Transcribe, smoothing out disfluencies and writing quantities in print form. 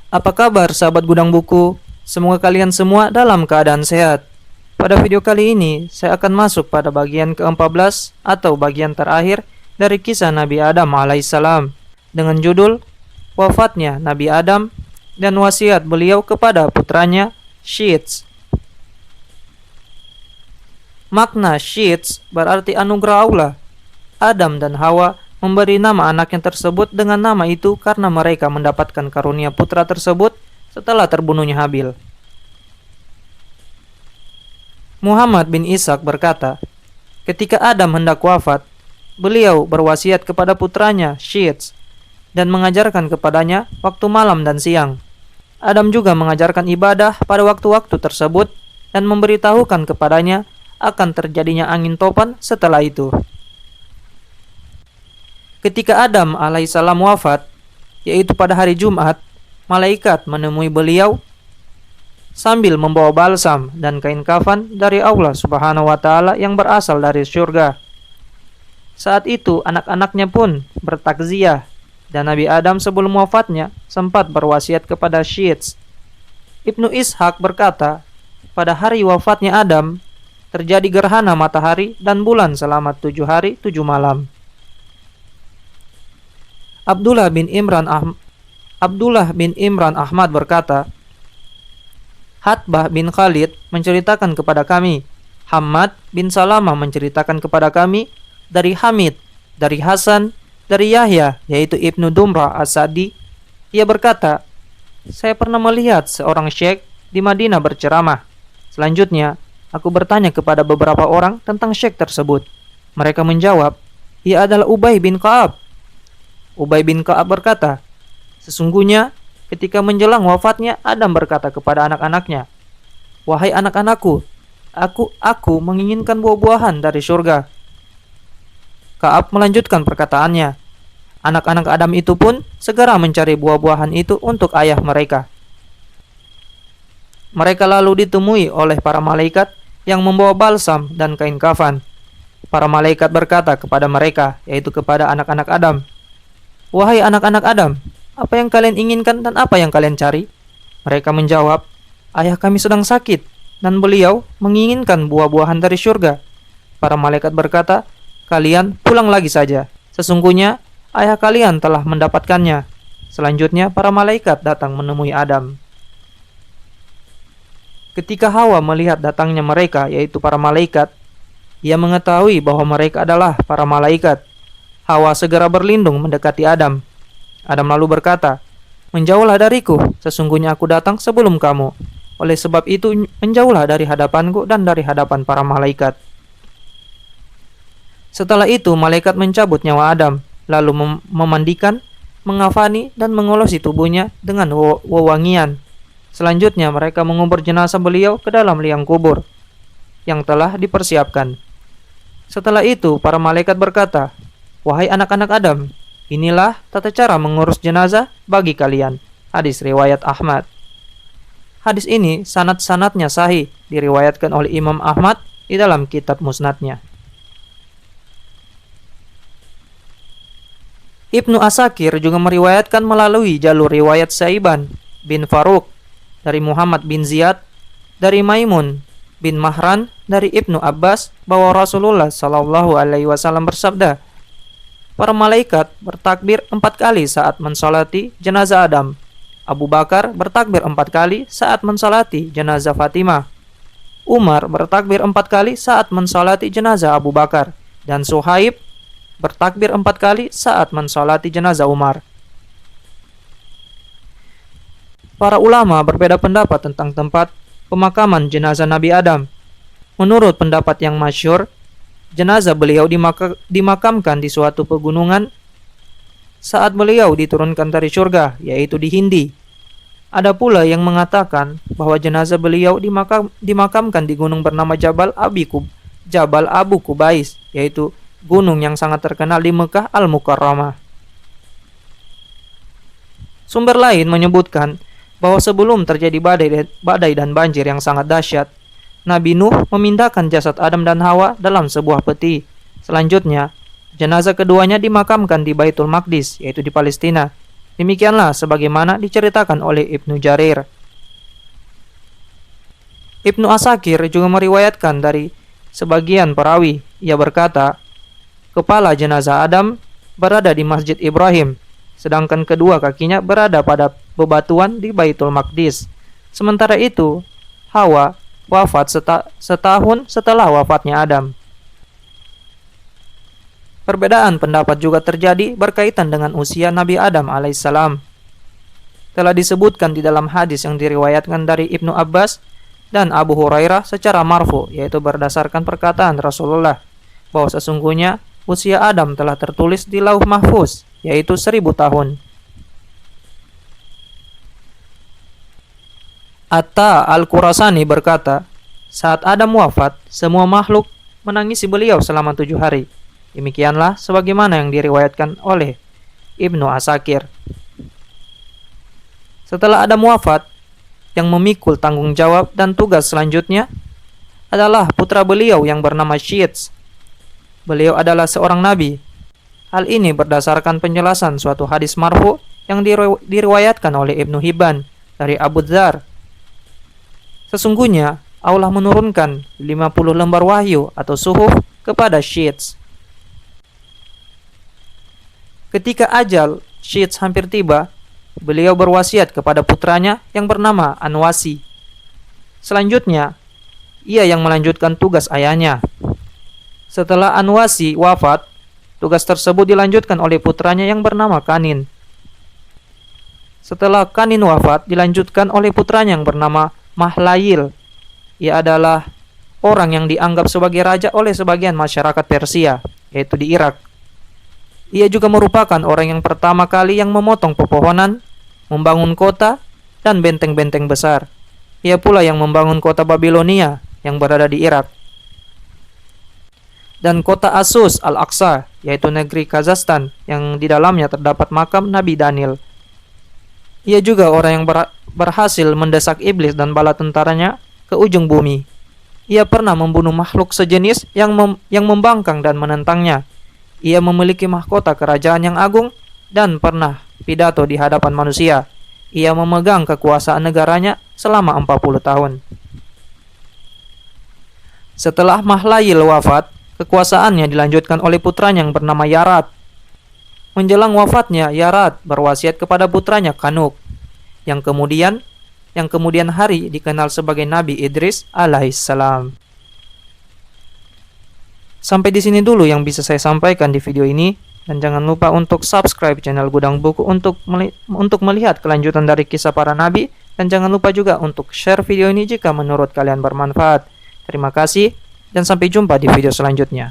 Apa kabar sahabat gudang buku? Semoga kalian semua dalam keadaan sehat. Pada video kali ini, saya akan masuk pada bagian ke-14 atau bagian terakhir dari kisah Nabi Adam alaihissalam dengan judul Wafatnya Nabi Adam dan wasiat beliau kepada putranya Syits. Makna Syits berarti anugerah Allah. Adam dan Hawa memberi nama anaknya tersebut dengan nama itu karena mereka mendapatkan karunia putra tersebut setelah terbunuhnya Habil. Muhammad bin Ishaq berkata, ketika Adam hendak wafat, beliau berwasiat kepada putranya Syits dan mengajarkan kepadanya waktu malam dan siang. Adam juga mengajarkan ibadah pada waktu-waktu tersebut dan memberitahukan kepadanya akan terjadinya angin topan setelah itu. Ketika Adam alaihissalam wafat, yaitu pada hari Jumat, malaikat menemui beliau sambil membawa balsam dan kain kafan dari Allah Subhanahu wa Ta'ala yang berasal dari surga. Saat itu anak-anaknya pun bertakziah, dan Nabi Adam sebelum wafatnya sempat berwasiat kepada Syits. Ibnu Ishaq berkata, pada hari wafatnya Adam terjadi gerhana matahari dan bulan selama 7 hari 7 malam. Abdullah bin Imran Ahmad berkata, Hatbah bin Khalid menceritakan kepada kami, Hammad bin Salamah menceritakan kepada kami dari Hamid, dari Hasan, dari Yahya, yaitu Ibnu Dumrah As-Sadi. Ia berkata, saya pernah melihat seorang syekh di Madinah berceramah. Selanjutnya, aku bertanya kepada beberapa orang tentang syekh tersebut. Mereka menjawab, ia adalah Ubay bin Ka'ab. Ubay bin Ka'ab berkata, sesungguhnya ketika menjelang wafatnya Adam berkata kepada anak-anaknya, wahai anak-anakku, aku menginginkan buah-buahan dari surga. Ka'ab melanjutkan perkataannya. Anak-anak Adam itu pun segera mencari buah-buahan itu untuk ayah mereka. Mereka lalu ditemui oleh para malaikat yang membawa balsam dan kain kafan. Para malaikat berkata kepada mereka, yaitu kepada anak-anak Adam, wahai anak-anak Adam, apa yang kalian inginkan dan apa yang kalian cari? Mereka menjawab, ayah kami sedang sakit dan beliau menginginkan buah-buahan dari surga. Para malaikat berkata, kalian pulang lagi saja. Sesungguhnya ayah kalian telah mendapatkannya. Selanjutnya para malaikat datang menemui Adam. Ketika Hawa melihat datangnya mereka, yaitu para malaikat, ia mengetahui bahwa mereka adalah para malaikat. Hawa segera berlindung mendekati Adam. Adam lalu berkata, menjauhlah dariku, sesungguhnya aku datang sebelum kamu. Oleh sebab itu, menjauhlah dari hadapanku dan dari hadapan para malaikat. Setelah itu, malaikat mencabut nyawa Adam, lalu memandikan, mengafani, dan mengolosi tubuhnya dengan wewangian. Selanjutnya, mereka mengubur jenazah beliau ke dalam liang kubur yang telah dipersiapkan. Setelah itu, para malaikat berkata, wahai anak-anak Adam, inilah tata cara mengurus jenazah bagi kalian. Hadis riwayat Ahmad. Hadis ini sanad-sanadnya sahih, diriwayatkan oleh Imam Ahmad di dalam kitab musnadnya. Ibnu Asakir juga meriwayatkan melalui jalur riwayat Saiban bin Faruq dari Muhammad bin Ziyad, dari Maimun bin Mahran, dari Ibnu Abbas, bahwa Rasulullah Shallallahu Alaihi Wasallam bersabda, para malaikat bertakbir 4 kali saat mensolati jenazah Adam. Abu Bakar bertakbir 4 kali saat mensolati jenazah Fatimah. Umar bertakbir 4 kali saat mensolati jenazah Abu Bakar. Dan Suhaib bertakbir 4 kali saat mensolati jenazah Umar. Para ulama berbeda pendapat tentang tempat pemakaman jenazah Nabi Adam. Menurut pendapat yang masyhur, jenazah beliau dimakamkan di suatu pegunungan saat beliau diturunkan dari surga, yaitu di Hindi. Ada pula yang mengatakan bahwa jenazah beliau dimakamkan di gunung bernama Jabal Abu Kubais, yaitu gunung yang sangat terkenal di Mekah Al-Mukarramah. Sumber lain menyebutkan bahwa sebelum terjadi badai dan banjir yang sangat dahsyat, Nabi Nuh memindahkan jasad Adam dan Hawa dalam sebuah peti. Selanjutnya, jenazah keduanya dimakamkan di Baitul Maqdis, yaitu di Palestina. Demikianlah sebagaimana diceritakan oleh Ibnu Jarir. Ibnu Asakir juga meriwayatkan dari sebagian perawi. Ia berkata, kepala jenazah Adam berada di Masjid Ibrahim, sedangkan kedua kakinya berada pada bebatuan di Baitul Maqdis. Sementara itu, Hawa wafat setahun setelah wafatnya Adam. Perbedaan pendapat juga terjadi berkaitan dengan usia Nabi Adam alaihissalam. Telah disebutkan di dalam hadis yang diriwayatkan dari Ibnu Abbas dan Abu Hurairah secara marfu, yaitu berdasarkan perkataan Rasulullah, bahwa sesungguhnya usia Adam telah tertulis di Lauh Mahfuz, yaitu 1000 tahun. Atta Al-Qurasani berkata, saat Adam wafat, semua makhluk menangisi beliau selama 7 hari. Demikianlah sebagaimana yang diriwayatkan oleh Ibnu Asakir. Setelah Adam wafat, yang memikul tanggung jawab dan tugas selanjutnya adalah putra beliau yang bernama Syits. Beliau adalah seorang nabi. Hal ini berdasarkan penjelasan suatu hadis marfu yang diriwayatkan oleh Ibnu Hibban dari Abu Dzar. Sesungguhnya Allah menurunkan 50 lembar wahyu atau suhuf kepada Syits. Ketika ajal Syits hampir tiba, beliau berwasiat kepada putranya yang bernama Anwasi. Selanjutnya, ia yang melanjutkan tugas ayahnya. Setelah Anwasi wafat, tugas tersebut dilanjutkan oleh putranya yang bernama Kanin. Setelah Kanin wafat, dilanjutkan oleh putranya yang bernama Mahlayil. Ia adalah orang yang dianggap sebagai raja oleh sebagian masyarakat Persia, yaitu di Irak. Ia juga merupakan orang yang pertama kali yang memotong pepohonan, membangun kota, dan benteng-benteng besar. Ia pula yang membangun kota Babilonia yang berada di Irak. Dan kota Asus Al-Aqsa, yaitu negeri Kazakhstan, yang di dalamnya terdapat makam Nabi Daniel. Ia juga orang yang berhasil mendesak iblis dan bala tentaranya ke ujung bumi. Ia pernah membunuh makhluk sejenis yang membangkang dan menentangnya. Ia memiliki mahkota kerajaan yang agung dan pernah pidato di hadapan manusia. Ia memegang kekuasaan negaranya selama 40 tahun. Setelah Mahlayil wafat, kekuasaannya dilanjutkan oleh putranya yang bernama Yarat. Menjelang wafatnya, Yarat berwasiat kepada putranya Kanuk, yang kemudian hari dikenal sebagai Nabi Idris alaihissalam. Sampai di sini dulu yang bisa saya sampaikan di video ini, dan jangan lupa untuk subscribe channel Gudang Buku untuk melihat kelanjutan dari kisah para nabi, dan jangan lupa juga untuk share video ini jika menurut kalian bermanfaat. Terima kasih dan sampai jumpa di video selanjutnya.